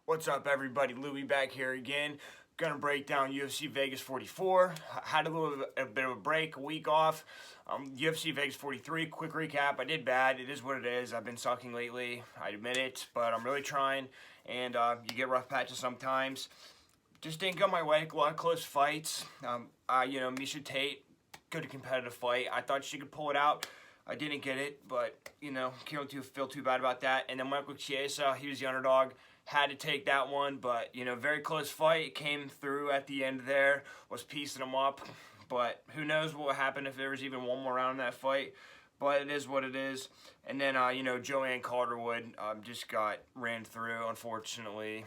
What's up, everybody? Louie back here again. Gonna break down UFC Vegas 44. Had a bit of a break, a week off. UFC Vegas 43, quick recap. I did bad. It is what it is. I've been sucking lately. I admit it, but I'm really trying. And you get rough patches sometimes. Just didn't go my way. A lot of close fights. Miesha Tate, good competitive fight. I thought she could pull it out. I didn't get it, but, can't feel too bad about that. And then Michael Chiesa, he was the underdog. Had to take that one, but, very close fight. Came through at the end there, was piecing them up. But who knows what would happen if there was even one more round in that fight. But it is what it is. And then, Joanne Calderwood just got ran through, unfortunately.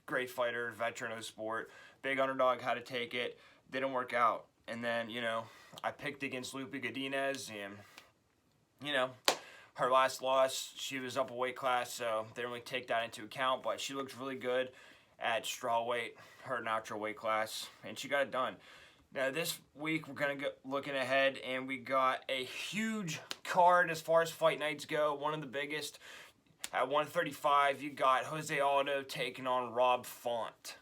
Great fighter, veteran of the sport. Big underdog, had to take it. Didn't work out. And then, I picked against Lupe Godinez, and, her last loss, she was up a weight class, so they didn't really take that into account, but she looked really good at strawweight, her natural weight class, and she got it done. Now, this week, we're going to go looking ahead, and we got a huge card as far as fight nights go, one of the biggest. At 135, you got Jose Aldo taking on Rob Font,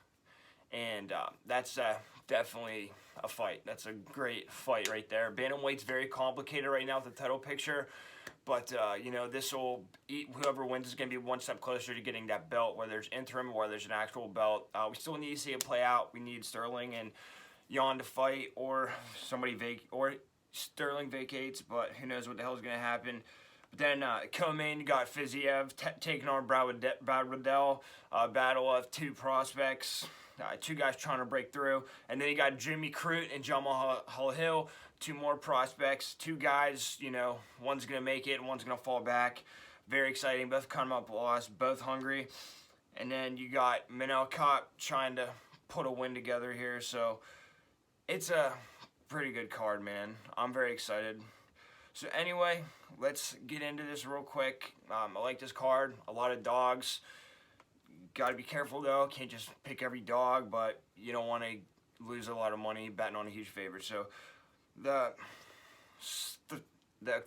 and that's definitely a fight. That's a great fight right there. Bantamweight's very complicated right now with the title picture. But, this will, whoever wins is going to be one step closer to getting that belt, whether there's interim or whether there's an actual belt. We still need to see it play out. We need Sterling and Jan to fight, or Sterling vacates, but who knows what the hell is going to happen. But then co-main, you got Fiziev taking on Brad Riddell, battle of two prospects. Two guys trying to break through. And then you got Jimmy Crute and Jamal Hill, two more prospects. Two guys, one's going to make it, one's going to fall back. Very exciting. Both come up lost, both hungry. And then you got Manel Kape trying to put a win together here. So it's a pretty good card, man. I'm very excited. So anyway, let's get into this real quick. I like this card. A lot of dogs. Got to be careful, though. Can't just pick every dog, but you don't want to lose a lot of money betting on a huge favorite. So the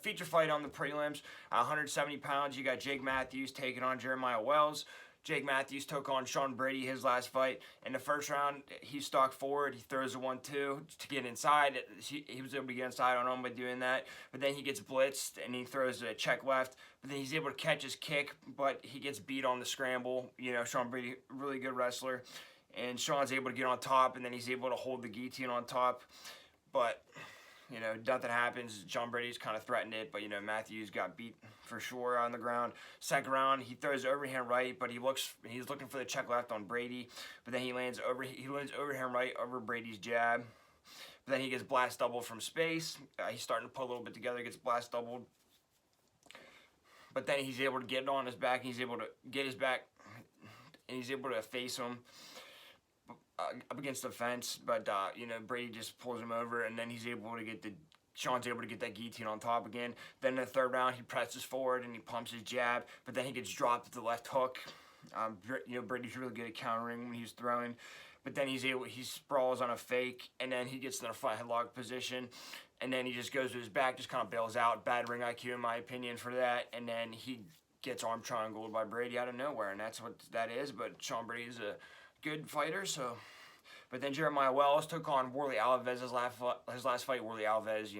feature fight on the prelims, 170 pounds, you got Jake Matthews taking on Jeremiah Wells. Jake Matthews took on Sean Brady his last fight. In the first round, he stalked forward. He throws a 1-2 to get inside. He was able to get inside on him by doing that. But then he gets blitzed, and he throws a check left. But then he's able to catch his kick, but he gets beat on the scramble. Sean Brady, really good wrestler. And Sean's able to get on top, and then he's able to hold the guillotine on top. But nothing happens. Sean Brady's kind of threatened it, but, Matthews got beat for sure on the ground. Second round, he throws overhand right, but he's looking for the check left on Brady, but then he lands overhand right over Brady's jab. But then he gets blast doubled from space. He's starting to put a little bit together, gets blast doubled. But then he's able to get it on his back, and he's able to get his back, and he's able to face him up against the fence, but Brady just pulls him over, and then Sean's able to get that guillotine on top again. Then in the third round, he presses forward and he pumps his jab, but then he gets dropped at the left hook. Brady's really good at countering when he's throwing, but then he sprawls on a fake, and then he gets in a front headlock position, and then he just goes to his back, just kind of bails out. Bad ring IQ in my opinion for that, and then he gets arm triangled by Brady out of nowhere, and that's what that is. But Sean Brady's a good fighter, so. But then Jeremiah Wells took on Worley Alavez his last fight. Worley Alavez,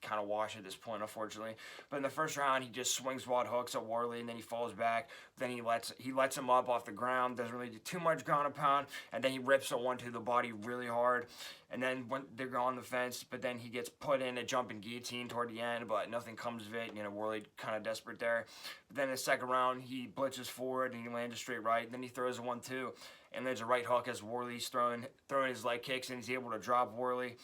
kind of washed at this point, unfortunately. But in the first round, he just swings wide hooks at Worley, and then he falls back. Then he lets him up off the ground, doesn't really do too much ground and pound, and then he rips a one to the body really hard. And then when they're on the fence, but then he gets put in a jumping guillotine toward the end, but nothing comes of it. Worley kind of desperate there. But then in the second round, he blitzes forward, and he lands a straight right. Then he throws a 1-2, and there's a right hook as Worley's throwing his leg kicks, and he's able to drop Worley.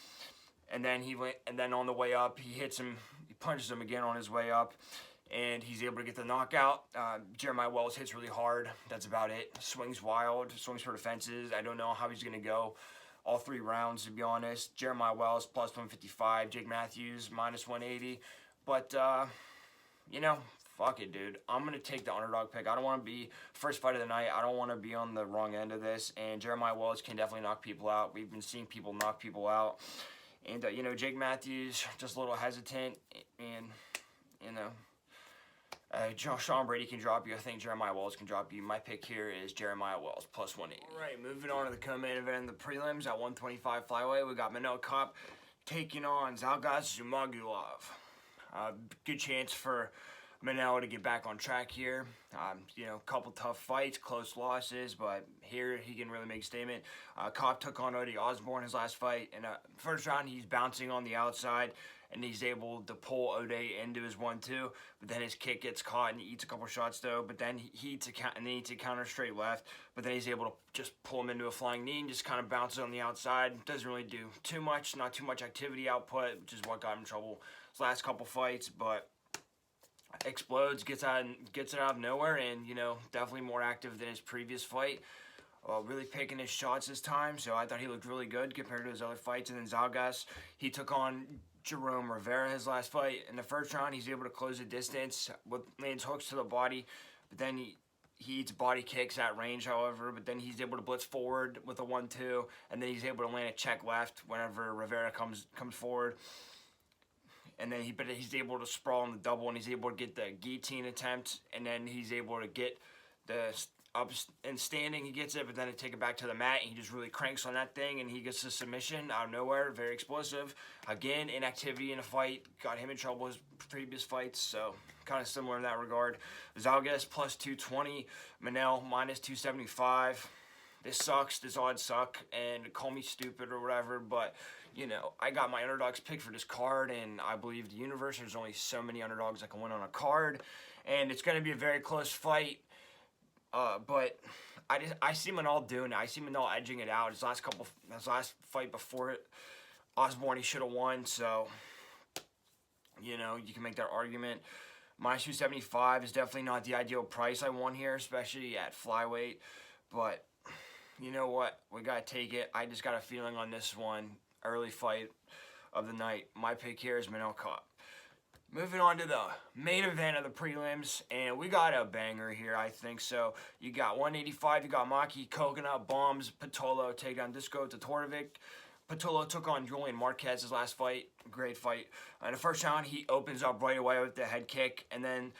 And then on the way up, he hits him, he punches him again on his way up, and he's able to get the knockout. Jeremiah Wells hits really hard. That's about it. Swings wild, swings for the fences. I don't know how he's going to go all three rounds, to be honest. Jeremiah Wells plus 155, Jake Matthews minus 180. But, fuck it, dude. I'm going to take the underdog pick. I don't want to be first fight of the night. I don't want to be on the wrong end of this. And Jeremiah Wells can definitely knock people out. We've been seeing people knock people out. And, Jake Matthews, just a little hesitant. And, Sean Brady can drop you. I think Jeremiah Wells can drop you. My pick here is Jeremiah Wells, plus 180. All right, moving on to the co-main event, the prelims at 125 flyweight. We got Manila Cup taking on Zalgaz Zumagulov. Good chance for Manila to get back on track here. You know, a couple tough fights, close losses, but here he can really make a statement. Cobb took on Odie Osborne his last fight. In first round, he's bouncing on the outside, and he's able to pull Ode into his 1-2, but then his kick gets caught and he eats a couple shots though, but then he eats a counter straight left, but then he's able to just pull him into a flying knee and just kind of bounces on the outside. Doesn't really do too much, not too much activity output, which is what got him in trouble his last couple fights, but explodes, gets it out of nowhere, and, you know, definitely more active than his previous fight. Really picking his shots this time, so I thought he looked really good compared to his other fights. And then Zalgaz, he took on Jerome Rivera his last fight. In the first round, he's able to close the distance with lands hooks to the body, but then he eats body kicks at range, however, but then he's able to blitz forward with a 1-2, and then he's able to land a check left whenever Rivera comes forward. And then he's able to sprawl on the double, and he's able to get the guillotine attempt, and then he's able to get the up and standing, he gets it, but then to take it back to the mat, and he just really cranks on that thing, and he gets the submission out of nowhere. Very explosive. Again, inactivity in a fight got him in trouble his previous fights, so kind of similar in that regard. Zalgaz plus 220, Manel minus 275. This sucks. This odds suck, and call me stupid or whatever, but you know, I got my underdogs picked for this card, and I believe the universe, there's only so many underdogs that can win on a card, and it's going to be a very close fight. But I see Manal doing it. I see Manal edging it out. His last fight before it, Osborne, he should have won. So, you know, you can make that argument. Minus 275 is definitely not the ideal price I want here, especially at flyweight. But you know what? We got to take it. I just got a feeling on this one. Early fight of the night. My pick here is Manel Cup. Moving on to the main event of the prelims, and we got a banger here, I think. So you got 185, you got Maki, Coconut, Bombs, Patolo, take down Disco Totorovic. Patolo took on Julian Marquez's last fight. Great fight. In the first round, he opens up right away with the head kick, and then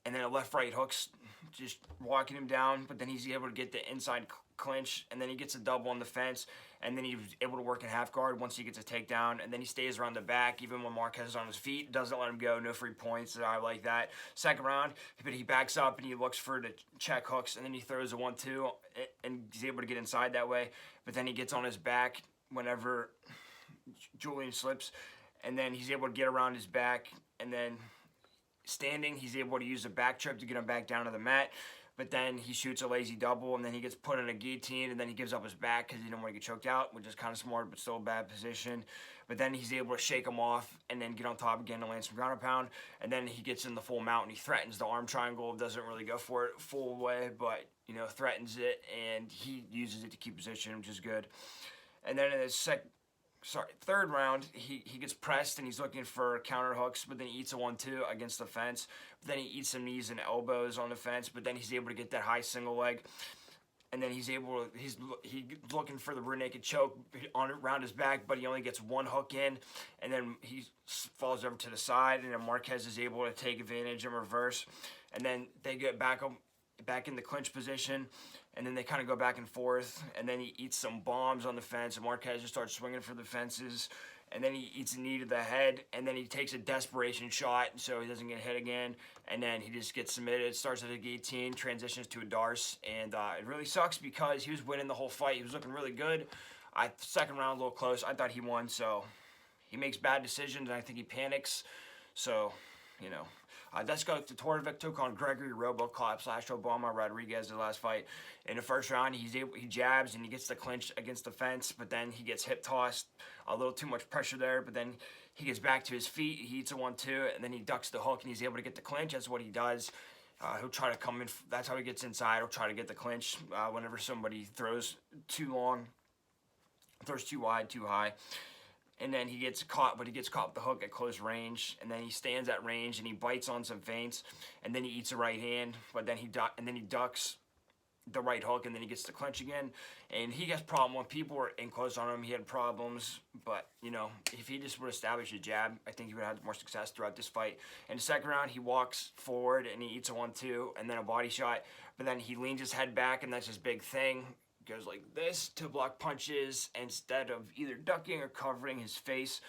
a left-right hooks, just walking him down, but then he's able to get the inside clinch, and then he gets a double on the fence, and then he was able to work in half guard once he gets a takedown, and then he stays around the back even when Marquez is on his feet, doesn't let him go, no free points. I like that. Second round, but he backs up and he looks for the check hooks, and then he throws a 1-2, and he's able to get inside that way, but then he gets on his back whenever Julian slips, and then he's able to get around his back, and then standing, he's able to use a back trip to get him back down to the mat. But then he shoots a lazy double, and then he gets put in a guillotine, and then he gives up his back because he didn't want to get choked out, which is kind of smart, but still a bad position. But then he's able to shake him off and then get on top again to land some ground and pound. And then he gets in the full mount, and he threatens the arm triangle. Doesn't really go for it full way, but, you know, threatens it, and he uses it to keep position, which is good. And then in his third round, he gets pressed, and he's looking for counter hooks, but then he eats a 1-2 against the fence. But then he eats some knees and elbows on the fence, but then he's able to get that high single leg. And then he's looking for the rear naked choke around his back, but he only gets one hook in, and then he falls over to the side, and then Marquez is able to take advantage and reverse. And then they get back in the clinch position, and then they kind of go back and forth, and then he eats some bombs on the fence, and Marquez just starts swinging for the fences, and then he eats a knee to the head, and then he takes a desperation shot so he doesn't get hit again, and then he just gets submitted, starts at a guillotine, transitions to a darce, and it really sucks because he was winning the whole fight. He was looking really good. Second round, a little close. I thought he won, so he makes bad decisions, and I think he panics, so, you know. Let's go to Totorovic, took on Gregory Robocop / Obama Rodriguez the last fight. In the first round, he jabs and he gets the clinch against the fence, but then he gets hip tossed, a little too much pressure there, but then he gets back to his feet, he eats a 1-2, and then he ducks the hook and he's able to get the clinch. That's what he does. He'll try to come in, that's how he gets inside. He'll try to get the clinch whenever somebody throws too long, throws too wide, too high. And then he gets caught, but he gets caught with the hook at close range. And then he stands at range and he bites on some feints. And then he eats a right hand, but then he ducks the right hook, and then he gets the clinch again. And he has problem when people were in close on him. He had problems, but you know, if he just would establish a jab, I think he would have more success throughout this fight. In the second round, he walks forward and he eats a 1-2 and then a body shot, but then he leans his head back, and that's his big thing. Goes like this to block punches instead of either ducking or covering his face,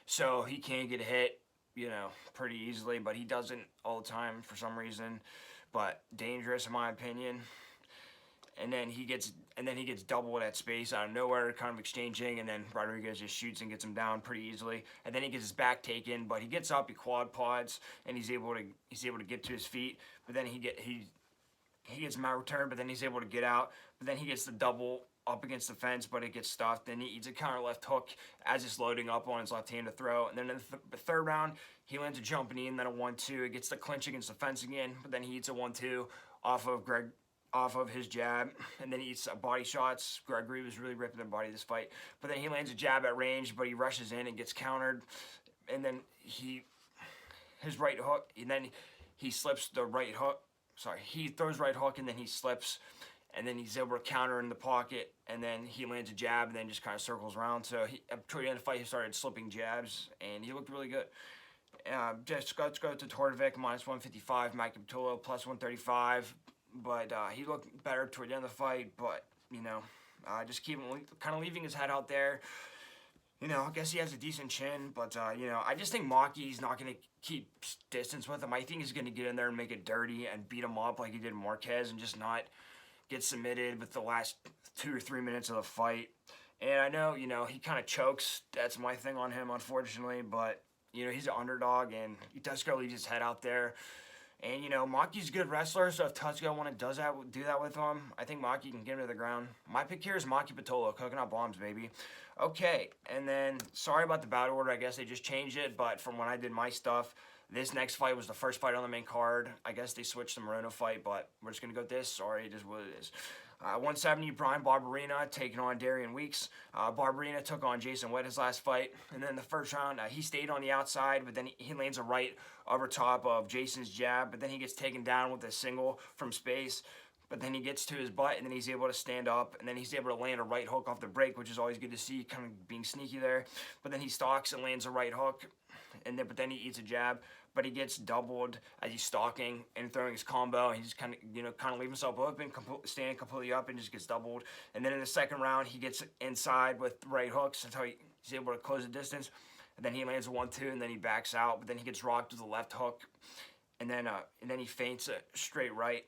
so he can get hit, you know, pretty easily, but he doesn't all the time for some reason. But dangerous in my opinion. And then he gets doubled at space out of nowhere, kind of exchanging, and then Rodriguez just shoots and gets him down pretty easily. And then he gets his back taken, but he gets up, he quad pods, and he's able to get to his feet. But then he gets mat return, but then he's able to get out. But then he gets the double up against the fence, but it gets stuffed. Then he eats a counter left hook as it's loading up on his left hand to throw. And then in the third round, he lands a jumping knee and then a 1-2. It gets the clinch against the fence again, but then he eats a 1-2 off of his jab, and then he eats body shots. Gregory was really ripping the body this fight, but then he lands a jab at range, but he rushes in and gets countered, and then his right hook, and then he slips the right hook. Sorry, he throws right hook, and then he slips, and then he's able to counter in the pocket, and then he lands a jab, and then just kind of circles around. So toward the end of the fight, he started slipping jabs, and he looked really good. Just let's go to Tordovic, minus 155, Mike Capitolo, plus 135. But he looked better toward the end of the fight. But, you know, just keep kind of leaving his head out there. You know, I guess he has a decent chin. But, you know, I just think Maki's not going to keep distance with him. I think he's going to get in there and make it dirty and beat him up like he did Marquez and just not get submitted with the last 2 or 3 minutes of the fight. And I know, you know, he kind of chokes. That's my thing on him, unfortunately. But, you know, he's an underdog, and he does go leave his head out there. And, you know, Maki's a good wrestler, so if Tudzko do that with him, I think Maki can get him to the ground. My pick here is Maki Pitolo, cooking up bombs, baby. Okay, and then, sorry about the battle order. I guess they just changed it, but from when I did my stuff, this next fight was the first fight on the main card. I guess they switched the Moreno fight, but we're just going to go with this. Sorry, it is what it is. 170, Brian Barberina taking on Darian Weeks. Barberina took on Jason Witt his last fight. And then the first round, he stayed on the outside, but then he lands a right over top of Jason's jab. But then he gets taken down with a single from space. But then he gets to his butt, and then he's able to stand up. And then he's able to land a right hook off the break, which is always good to see, kind of being sneaky there. But then he stalks and lands a right hook. But then he eats a jab. But he gets doubled as he's stalking and throwing his combo. He just kind of leaves himself open, standing completely up, and just gets doubled. And then in the second round, he gets inside with right hooks until he's able to close the distance. And then he lands a 1-2, and then he backs out. But then he gets rocked with a left hook, and then he feints a straight right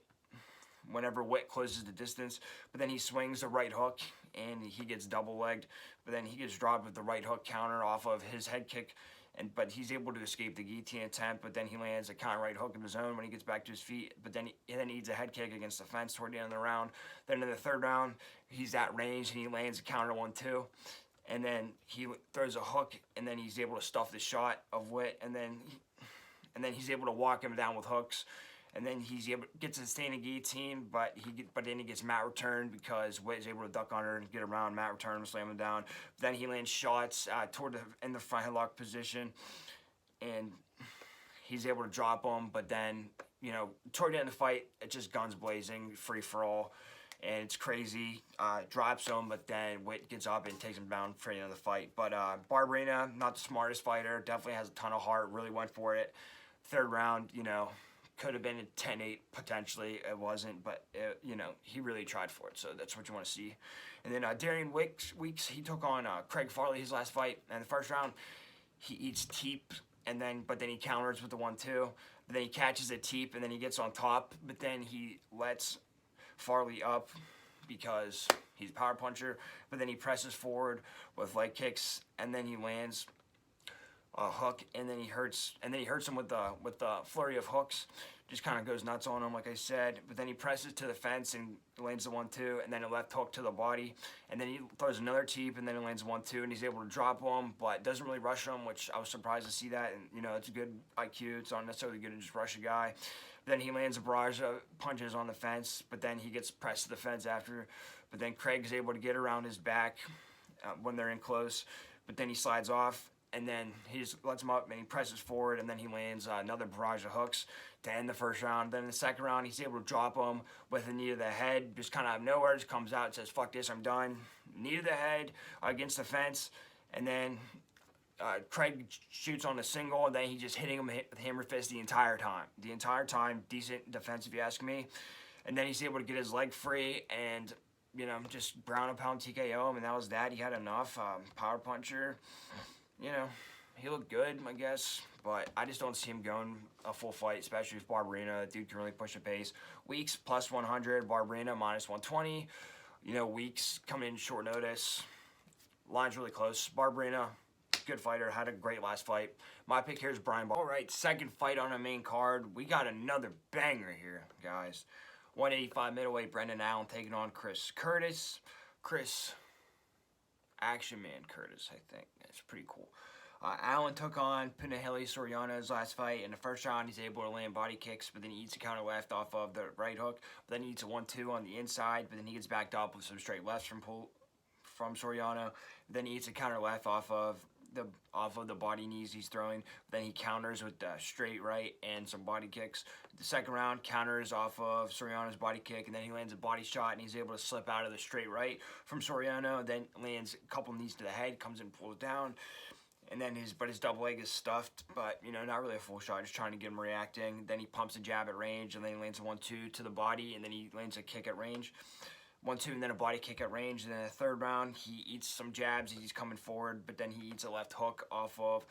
whenever Witt closes the distance. But then he swings a right hook, and he gets double-legged. But then he gets dropped with the right hook counter off of his head kick. But he's able to escape the guillotine attempt, but then he lands a counter right hook of his own when he gets back to his feet. But then he eats a head kick against the fence toward the end of the round. Then in the third round, he's at range, and he lands a counter 1-2. And then he throws a hook, and then he's able to stuff the shot of Witt. And then he's able to walk him down with hooks. And then gets a standing guillotine, but then he gets mat return because Witt is able to duck under and get around mat return and slam him down. Then he lands shots in the front headlock position, and he's able to drop him. But then, you know, toward the end of the fight, it's just guns blazing, free for all, and it's crazy. Drops him, but then Witt gets up and takes him down for the end of the fight. But Barberina, not the smartest fighter, definitely has a ton of heart, really went for it. Third round, you know, could have been a 10-8 potentially. It wasn't, but you know, he really tried for it, so that's what you want to see. And then Darian Weeks, he took on Craig Farley his last fight. And the first round, he eats teep, but then he counters with the 1-2. But then he catches a teep, and then he gets on top. But then he lets Farley up because he's a power puncher. But then he presses forward with leg kicks, and then he lands a hook, and then he hurts him with the flurry of hooks. Just kind of goes nuts on him, like I said. But then he presses to the fence and lands the 1-2, and then a left hook to the body, and then he throws another teep, and then he lands 1-2, and he's able to drop him, but doesn't really rush him, which I was surprised to see that. And you know, it's a good IQ. It's not necessarily good to just rush a guy. But then he lands a barrage of punches on the fence, but then he gets pressed to the fence after. But then Craig's able to get around his back when they're in close, but then he slides off. And then he just lets him up, and he presses forward, and then he lands another barrage of hooks to end the first round. Then in the second round, he's able to drop him with a knee to the head, just kind of out of nowhere, just comes out and says, fuck this, I'm done. Knee to the head against the fence, and then Craig shoots on a single, and then he just hitting him with hammer fist the entire time. The entire time, decent defense if you ask me. And then he's able to get his leg free and, you know, just ground and pound TKO him, and that was that. He had enough. Power puncher, you know, he looked good, I guess, but I just don't see him going a full fight, especially with Barberena. That dude can really push the pace. Weeks plus 100, Barberena minus 120. You know, Weeks coming in short notice. Line's really close. Barberena, good fighter, had a great last fight. My pick here is Brian All right, second fight on the main card. We got another banger here, guys. 185 middleweight, Brendan Allen taking on Chris Curtis. Chris, Action Man Curtis, I think. That's pretty cool. Allen took on Pinaheli Soriano's last fight. In the first round, he's able to land body kicks, but then he eats a counter left off of the right hook. But then he eats a 1-2 on the inside, but then he gets backed up with some straight lefts from Soriano. Then he eats a counter left off of the body knees he's throwing. Then he counters with the straight right and some body kicks. The second round counters off of Soriano's body kick, and then he lands a body shot, and he's able to slip out of the straight right from Soriano. Then lands a couple knees to the head, comes in, pulls down. And then his double leg is stuffed, but, you know, not really a full shot, just trying to get him reacting. Then he pumps a jab at range, and then he lands a 1-2 to the body, and then he lands a kick at range. 1-2, and then a body kick at range. And then the third round, he eats some jabs, he's coming forward, but then he eats a left hook off of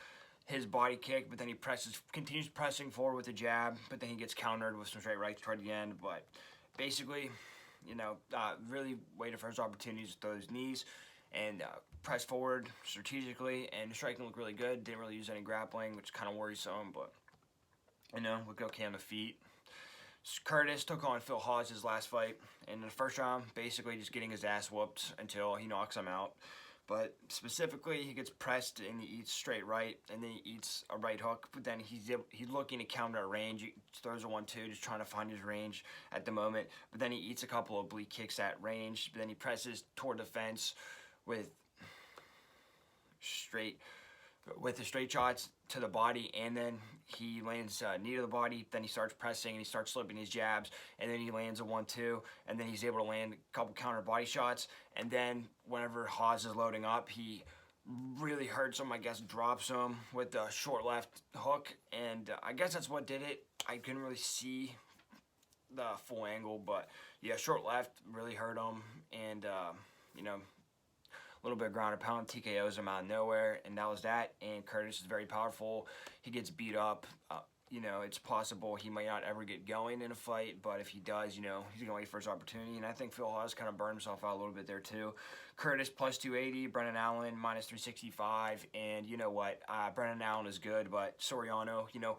his body kick, but then he continues pressing forward with a jab, but then he gets countered with some straight rights toward the end. But basically, you know, really waited for his opportunities with those knees, and press forward strategically, and the striking looked really good. Didn't really use any grappling, which kind of worries some, but, you know, looked okay on the feet. Curtis took on Phil Hawes' last fight. In the first round, basically just getting his ass whooped until he knocks him out. But specifically, he gets pressed and he eats straight right, and then he eats a right hook. But then he's looking to counter at range. He throws a 1-2, just trying to find his range at the moment. But then he eats a couple of oblique kicks at range. But then he presses toward the fence with the straight shots to the body, and then he lands a knee to the body. Then he starts pressing, and he starts slipping his jabs, and then he lands a 1-2, and then he's able to land a couple counter body shots. And then whenever Hawes is loading up, he really hurts him, I guess, drops him with the short left hook, and I guess that's what did it. I couldn't really see the full angle, but yeah, short left really hurt him, and you know, little bit of ground and pound, TKOs him out of nowhere, and that was that. And Curtis is very powerful. He gets beat up. You know, it's possible he might not ever get going in a fight, but if he does, you know, he's going to wait for his opportunity. And I think Phil Hawes kind of burned himself out a little bit there too. Curtis plus 280, Brendan Allen minus 365, and you know what? Brendan Allen is good, but Soriano, you know,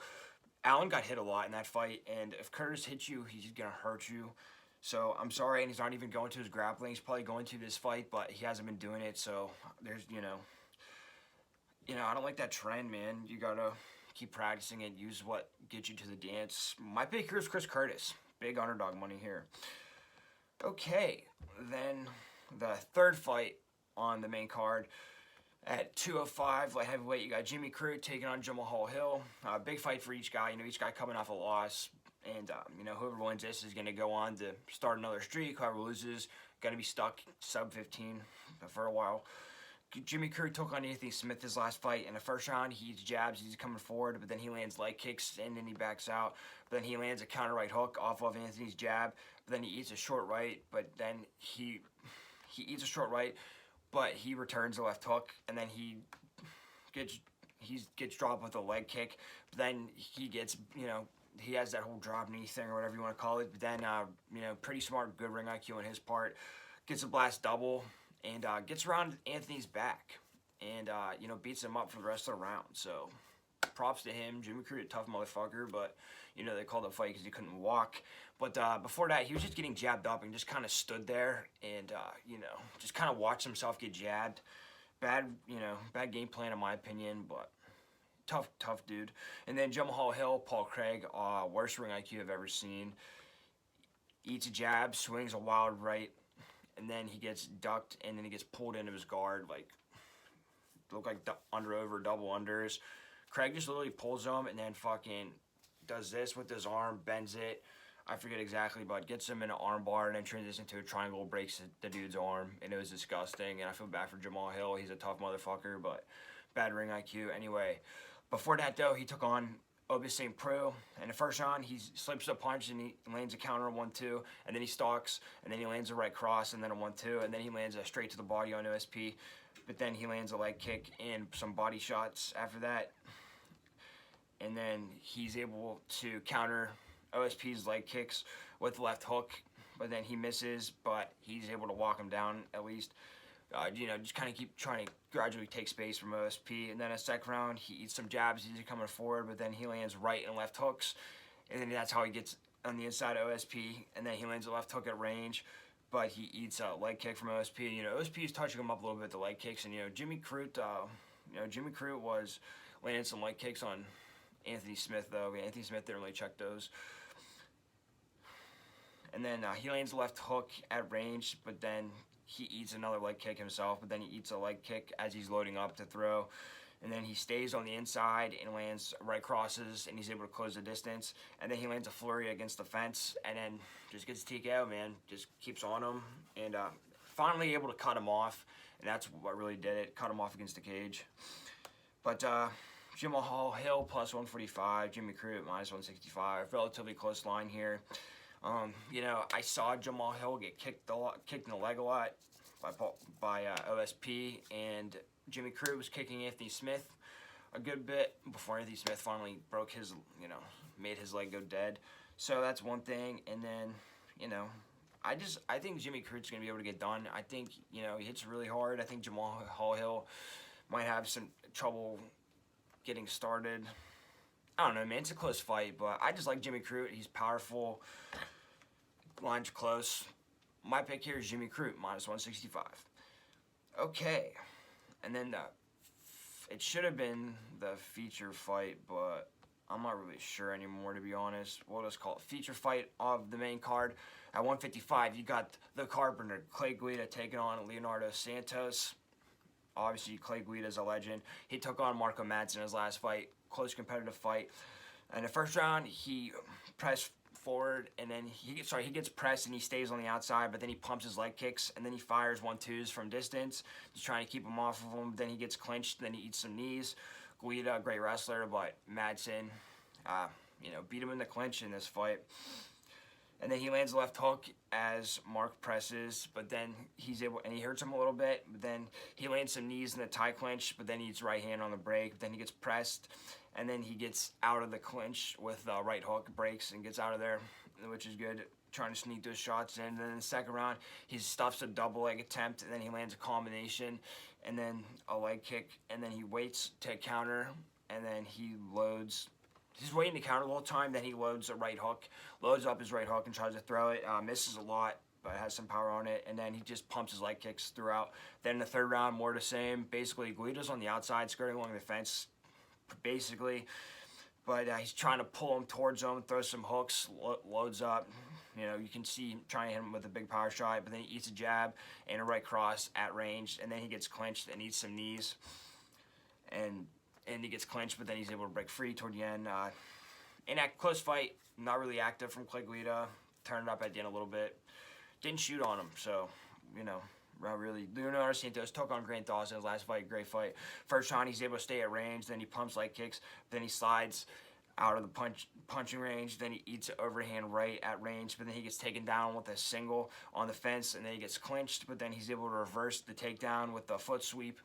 Allen got hit a lot in that fight, and if Curtis hits you, he's going to hurt you. So I'm sorry, and he's not even going to his grappling. He's probably going to this fight, but he hasn't been doing it. So there's, you know, I don't like that trend, man. You gotta keep practicing it. Use what gets you to the dance. My pick here is Chris Curtis. Big underdog money here. Okay, then the third fight on the main card at 205 light heavyweight, you got Jimmy Crute taking on Jamal Hill. Big fight for each guy. You know, each guy coming off a loss. And, you know, whoever wins this is going to go on to start another streak. Whoever loses, going to be stuck sub-15 for a while. Jimmy Crute took on Anthony Smith his last fight. In the first round, he eats jabs. He's coming forward, but then he lands leg kicks, and then he backs out. But then he lands a counter right hook off of Anthony's jab. But then he eats a short right, but then he eats a short right, but he returns a left hook, and then he gets dropped with a leg kick. But then he gets, you know, he has that whole drop knee thing or whatever you want to call it. But then, you know, pretty smart, good ring IQ on his part. Gets a blast double and gets around Anthony's back and, you know, beats him up for the rest of the round. So props to him. Jimmy Crute, a tough motherfucker, but, you know, they called it a fight because he couldn't walk. But before that, he was just getting jabbed up and just kind of stood there and, you know, just kind of watched himself get jabbed. Bad game plan in my opinion, but tough dude. And then Jamal Hill, Paul Craig, worst ring IQ I've ever seen. Eats a jab, swings a wild right, and then he gets ducked, and then he gets pulled into his guard, like, look like under-over double unders. Craig just literally pulls him and then fucking does this with his arm, bends it. I forget exactly, but gets him in an arm bar and then transitions into a triangle, breaks the dude's arm, and it was disgusting. And I feel bad for Jamal Hill. He's a tough motherfucker, but bad ring IQ. Anyway, before that though, he took on Obis St. Preux. In the first round, he slips a punch and he lands a counter on 1-2, and then he stalks, and then he lands a right cross, and then a 1-2, and then he lands a straight to the body on OSP. But then he lands a leg kick and some body shots after that. And then he's able to counter OSP's leg kicks with the left hook, but then he misses, but he's able to walk him down at least. Just kind of keep trying to gradually take space from OSP. And then a second round, he eats some jabs, he's coming forward, but then he lands right and left hooks. And then that's how he gets on the inside of OSP. And then he lands a left hook at range, but he eats a leg kick from OSP. And, OSP is touching him up a little bit, the leg kicks. And, Jimmy Crute, was landing some leg kicks on Anthony Smith, though. Anthony Smith didn't really check those. And then he lands a left hook at range, but then he eats another leg kick himself, but then he eats a leg kick as he's loading up to throw. And then he stays on the inside and lands right crosses, and he's able to close the distance. And then he lands a flurry against the fence, and then just gets TKO, man. Just keeps on him, and finally able to cut him off. And that's what really did it, cut him off against the cage. But Jamal Hill plus 145, Jimmy Crute minus 165. Relatively close line here. I saw Jamal Hill get kicked in the leg a lot by OSP, and Jimmy Crute was kicking Anthony Smith a good bit before Anthony Smith finally broke his, made his leg go dead. So that's one thing. And then, I think Jimmy Crute's going to be able to get done. I think, he hits really hard. I think Jamal Hill might have some trouble getting started. I don't know, man. It's a close fight, but I just like Jimmy Crute. He's powerful. Line's close. My pick here is Jimmy Crute, minus 165. Okay. And then it should have been the feature fight, but I'm not really sure anymore, to be honest. We'll just call it feature fight of the main card. At 155, you got the Carpenter, Clay Guida, taking on Leonardo Santos. Obviously, Clay Guida's a legend. He took on Marco Madsen in his last fight. Close competitive fight. In the first round, he pressed forward, and then he gets pressed and he stays on the outside, but then he pumps his leg kicks, and then he fires 1-2s from distance, just trying to keep him off of him. Then he gets clinched, then he eats some knees. Guida, great wrestler, but Madsen, beat him in the clinch in this fight. And then he lands a left hook as Mark presses, but then he hurts him a little bit, but then he lands some knees in the tie clinch, but then he eats right hand on the break, but then he gets pressed, and then he gets out of the clinch with the right hook, breaks, and gets out of there, which is good, trying to sneak those shots in. And then in the second round, he stuffs a double leg attempt, and then he lands a combination, and then a leg kick, and then he waits to counter, and then he loads. He's waiting to counter the whole time, then he loads a right hook, loads up his right hook and tries to throw it, misses a lot, but has some power on it, and then he just pumps his leg kicks throughout. Then in the third round, more the same. Basically, Guida's on the outside, skirting along the fence, basically, but he's trying to pull him towards him, throw some hooks, loads up. You can see him trying to hit him with a big power shot, but then he eats a jab and a right cross at range, and then he gets clinched and eats some knees. And he gets clinched, but then he's able to break free toward the end. In that close fight, not really active from Clay Guida. Turned it up at the end a little bit. Didn't shoot on him, so, not really. Leonardo Santos took on Grant Dawson in his last fight. Great fight. First round, he's able to stay at range. Then he pumps leg kicks. Then he slides out of the punching range. Then he eats an overhand right at range. But then he gets taken down with a single on the fence. And then he gets clinched. But then he's able to reverse the takedown with the foot sweep.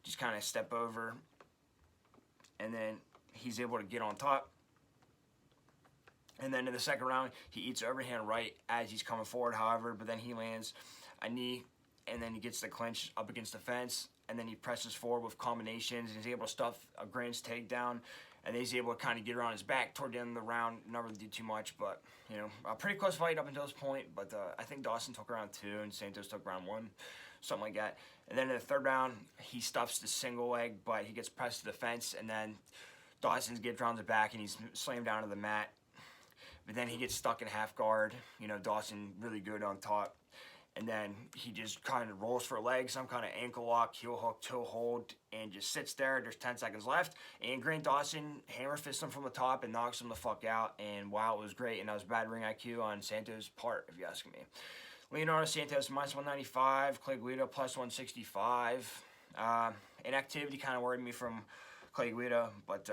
Just kind of step over. And then he's able to get on top. And then in the second round, he eats overhand right as he's coming forward, however, but then he lands a knee, and then he gets the clinch up against the fence, and then he presses forward with combinations, and he's able to stuff a Grant's takedown, and then he's able to kind of get around his back toward the end of the round. Not really did too much, but, a pretty close fight up until this point, but I think Dawson took round 2, and Santos took round 1, something like that. And then in the third round, he stuffs the single leg, but he gets pressed to the fence, and then Dawson gets around the back, and he's slammed down to the mat. But then he gets stuck in half guard. Dawson really good on top. and then he just kind of rolls for a leg, some kind of ankle lock, heel hook, toe hold, and just sits there. There's 10 seconds left, and Grant Dawson hammer fists him from the top and knocks him the fuck out, and wow, it was great, and that was bad ring IQ on Santos' part, if you ask me. Leonardo Santos, minus 195, Clay Guida, plus 165. Inactivity kind of worried me from Clay Guida, but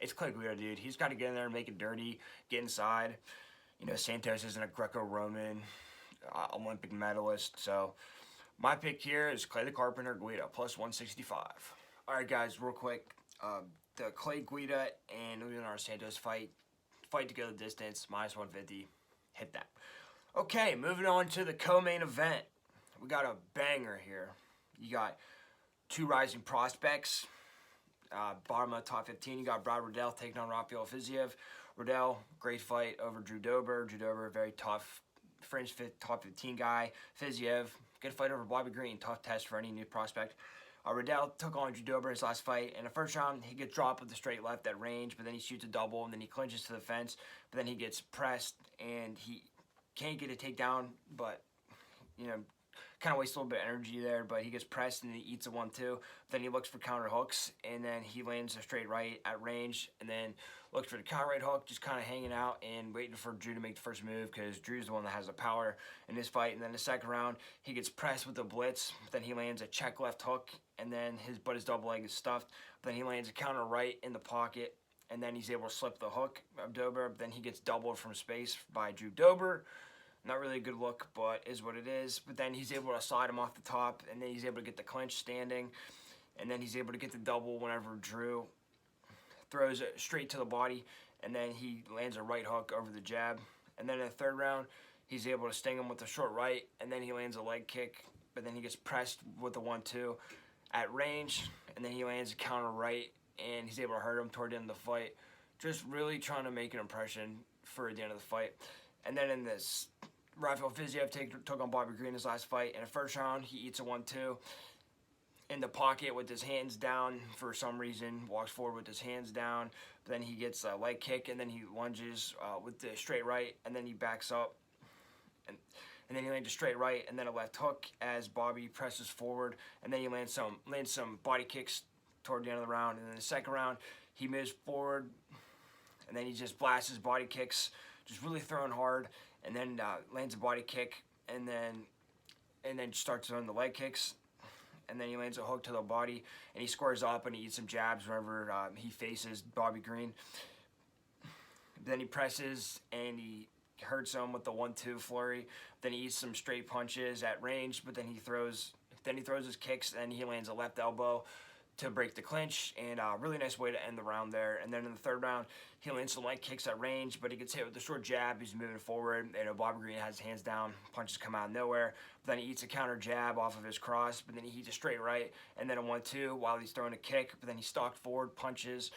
it's Clay Guida, dude. He's got to get in there and make it dirty, get inside. You know, Santos isn't a Greco-Roman Olympic medalist, so my pick here is Clay the Carpenter Guida, plus 165. All right, guys, real quick, the Clay Guida and Leonardo Santos fight to go the distance, minus 150, hit that. Okay, moving on to the co-main event. We got a banger here. You got two rising prospects, bottom of the top 15. You got Brad Riddell taking on Rafael Fiziev. Riddell, great fight over Drew Dober. Drew Dober, very tough, fringe top 15 guy. Fiziev, good fight over Bobby Green. Tough test for any new prospect. Riddell took on Drew Dober in his last fight. In the first round, he gets dropped with a straight left at range, but then he shoots a double, and then he clinches to the fence. But then he gets pressed, and he can't get a takedown, but, you know, kind of wastes a little bit of energy there, but he gets pressed and he eats a 1-2. Then he looks for counter hooks, and then he lands a straight right at range, and then looks for the counter right hook, just kind of hanging out and waiting for Drew to make the first move, because Drew's the one that has the power in this fight. And then the second round, he gets pressed with a blitz, then he lands a check left hook, and then his double leg is stuffed. Then he lands a counter right in the pocket, and then he's able to slip the hook of Dober. Then he gets doubled from space by Drew Dober. Not really a good look, but is what it is. But then he's able to slide him off the top, and then he's able to get the clinch standing, and then he's able to get the double whenever Drew throws it straight to the body, and then he lands a right hook over the jab. And then in the third round, he's able to sting him with a short right, and then he lands a leg kick, but then he gets pressed with a 1-2 at range, and then he lands a counter right, and he's able to hurt him toward the end of the fight. Just really trying to make an impression for the end of the fight. And then in this, Rafael Fiziev took on Bobby Green in his last fight. In the first round, he eats a 1-2 in the pocket with his hands down for some reason, walks forward with his hands down. But then he gets a leg kick, and then he lunges with the straight right, and then he backs up. And then he lands a straight right, and then a left hook as Bobby presses forward. And then he lands some body kicks toward the end of the round. And then the second round, he moves forward, and then he just blasts his body kicks, just really throwing hard, and then lands a body kick, and then starts throwing the leg kicks, and then he lands a hook to the body, and he squares up and he eats some jabs whenever he faces Bobby Green. Then he presses and he hurts him with the 1-2 flurry. Then he eats some straight punches at range, but then he throws his kicks, and he lands a left elbow to break the clinch, and a really nice way to end the round there. And then in the third round, he lands some leg kicks at range, but he gets hit with the short jab. He's moving forward, and Bobby Green has his hands down, punches come out of nowhere. But then he eats a counter jab off of his cross, but then he eats a straight right, and then a 1-2 while he's throwing a kick. But then he stalked forward, punches,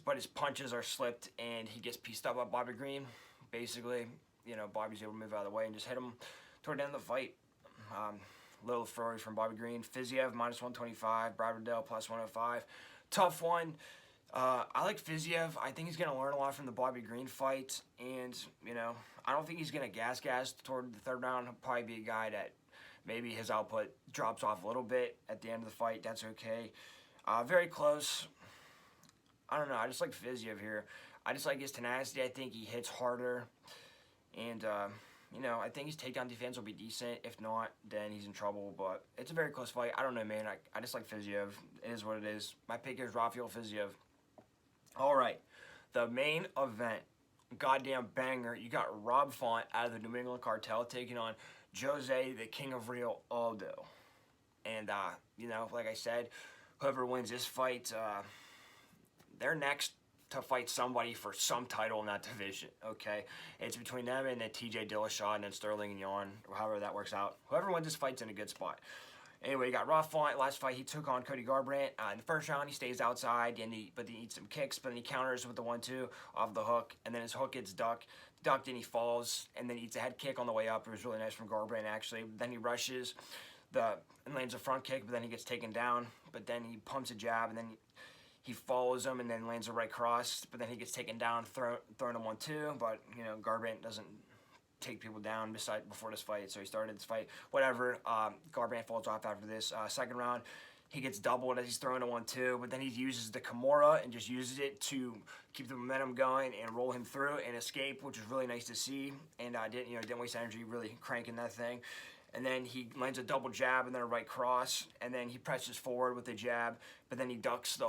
but his punches are slipped, and he gets pieced up by Bobby Green. Basically, you know, Bobby's able to move out of the way and just hit him toward the end of the fight. Little flurry from Bobby Green. Fiziev, minus 125. Brad Riddell, plus 105. Tough one. I like Fiziev. I think he's going to learn a lot from the Bobby Green fight. And, you know, I don't think he's going to gas toward the third round. He'll probably be a guy that maybe his output drops off a little bit at the end of the fight. That's okay. Very close. I don't know. I just like Fiziev here. I just like his tenacity. I think he hits harder. And, you know, I think his takedown defense will be decent. If not, then he's in trouble. But it's a very close fight. I don't know, man. I just like Fiziev. It is what it is. My pick is Rafael Fiziev. All right. The main event. Goddamn banger. You got Rob Font out of the New England Cartel taking on Jose, the King of Rio, Aldo. And, you know, like I said, whoever wins this fight, they're next to fight somebody for some title in that division, okay? It's between them and then TJ Dillashaw and then Sterling and Yarn, or however that works out. Whoever wins this fight's in a good spot. Anyway, you got Rob Font. Last fight, he took on Cody Garbrandt. In the first round, he stays outside, but he eats some kicks, but then he counters with the 1-2 off the hook, and then his hook gets ducked, and he falls, and then he eats a head kick on the way up. It was really nice from Garbrandt, actually. Then he rushes and lands a front kick, but then he gets taken down, but then he pumps a jab, and then he follows him and then lands a right cross, but then he gets taken down, thrown a 1-2, but, you know, Garbrandt doesn't take people down before this fight, so he started this fight. Whatever. Garbrandt falls off after this. Second round, he gets doubled as he's throwing a 1-2, but then he uses the Kimura and just uses it to keep the momentum going and roll him through and escape, which is really nice to see. And didn't waste energy really cranking that thing. And then he lands a double jab and then a right cross, and then he presses forward with the jab, but then he ducks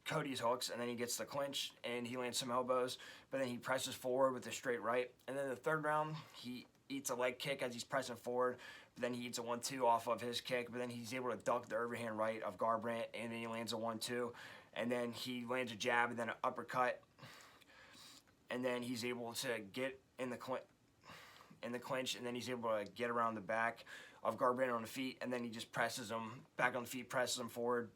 Cody's hooks, and then he gets the clinch, and he lands some elbows, but then he presses forward with a straight right. And then the third round, he eats a leg kick as he's pressing forward, but then he eats a 1-2 off of his kick, but then he's able to duck the overhand right of Garbrandt, and then he lands a 1-2, and then he lands a jab and then an uppercut, and then he's able to get in the clinch, and then he's able to get around the back of Garbrandt on the feet, and then he just presses him back on the feet, presses him forward,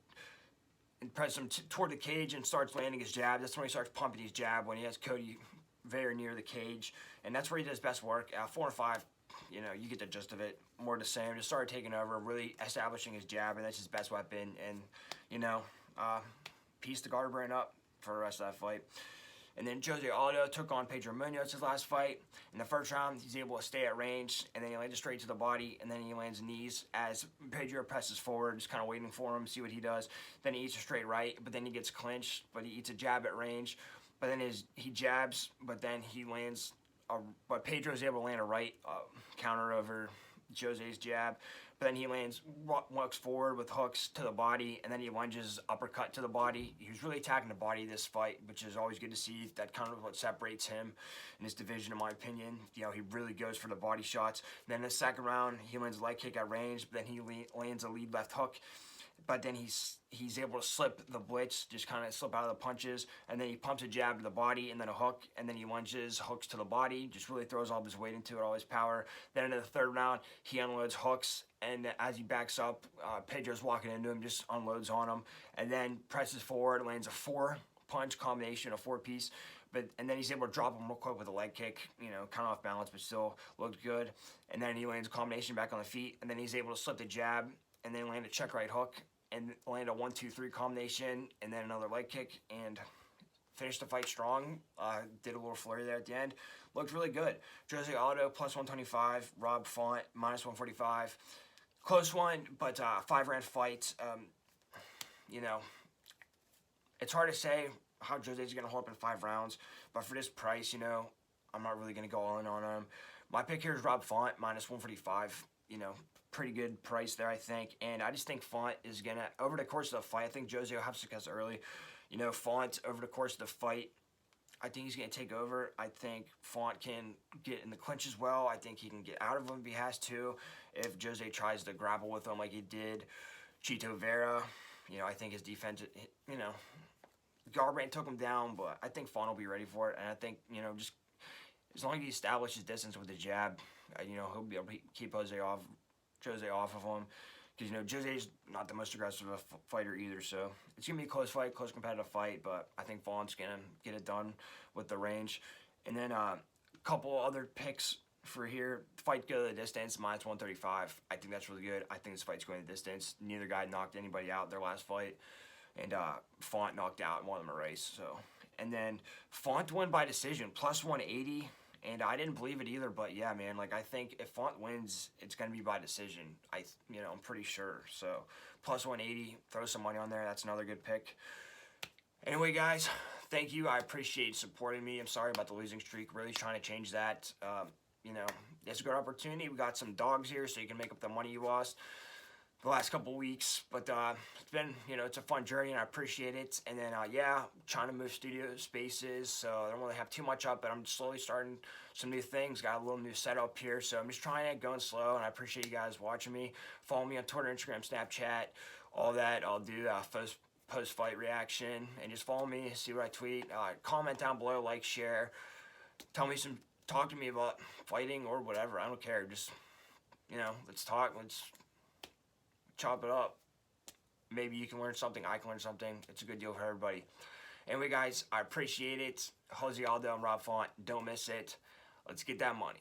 and presses him toward the cage and starts landing his jab. That's when he starts pumping his jab, when he has Cody very near the cage, and that's where he does best work. 4 and 5, you get the gist of it. More the same. Just started taking over, really establishing his jab, and that's his best weapon. And piece the Garbrandt up for the rest of that fight. And then Jose Aldo took on Pedro Munoz his last fight. In the first round, he's able to stay at range, and then he lands straight to the body, and then he lands knees as Pedro presses forward, just kind of waiting for him, see what he does. Then he eats a straight right, but then he gets clinched, but he eats a jab at range. But then he jabs, but then he lands, but Pedro's able to land a right counter over Jose's jab. But then he walks forward with hooks to the body, and then he lunges uppercut to the body. He was really attacking the body this fight, which is always good to see. That kind of what separates him in his division, in my opinion. He really goes for the body shots. Then in the second round, he lands a leg kick at range, but then he lands a lead left hook. But then he's able to slip the blitz, just kind of slip out of the punches, and then he pumps a jab to the body and then a hook, and then he lunges hooks to the body, just really throws all of his weight into it, all his power. Then in the third round, he unloads hooks, and as he backs up, Pedro's walking into him, just unloads on him, and then presses forward, lands a 4-punch combination, a 4-piece, and then he's able to drop him real quick with a leg kick, kind of off balance, but still looked good. And then he lands a combination back on the feet, and then he's able to slip the jab, and then land a check right hook, and land a 1-2-3 combination, and then another leg kick, and finished the fight strong. Did a little flurry there at the end. Looked really good. Jose Aldo plus 125, Rob Font minus 145. Close one, but 5-round fight. It's hard to say how Jose's going to hold up in 5 rounds, but for this price, I'm not really going to go all in on him. My pick here is Rob Font minus 145. Pretty good price there, I think. And I just think Font is going to, over the course of the fight, I think Jose will have success early. Font, over the course of the fight, I think he's going to take over. I think Font can get in the clinch as well. I think he can get out of him if he has to. If Jose tries to grapple with him like he did Chito Vera, I think his defense, Garbrandt took him down, but I think Font will be ready for it. And I think, just as long as he establishes distance with the jab, he'll be able to keep Jose off of him, because Jose's not the most aggressive fighter either, so it's gonna be a close fight, close competitive fight, but I think Font's gonna get it done with the range. And then a couple other picks for here. Fight go the distance minus 135. I think that's really good. I think this fight's going the distance. Neither guy knocked anybody out their last fight, and Font knocked out and won them a race. So, and then Font won by decision plus 180. And I didn't believe it either, but yeah, man, I think if Font wins, it's going to be by decision. I'm pretty sure. So, plus 180, throw some money on there. That's another good pick. Anyway, guys, thank you. I appreciate you supporting me. I'm sorry about the losing streak. Really trying to change that. It's a good opportunity. We got some dogs here, so you can make up the money you lost the last couple weeks, but it's been, it's a fun journey, and I appreciate it. And then, trying to move studio spaces, so I don't really have too much up, but I'm slowly starting some new things. Got a little new setup here, so I'm just trying to go slow, and I appreciate you guys watching me. Follow me on Twitter, Instagram, Snapchat, all that. I'll do post-fight reaction, and just follow me, see what I tweet. Comment down below, like, share. Talk to me about fighting or whatever. I don't care. Just, let's talk. Let's chop it up. Maybe you can learn something, I can learn something. It's a good deal for everybody. Anyway, guys, I appreciate it. Jose Aldo and Rob Font, don't miss it. Let's get that money.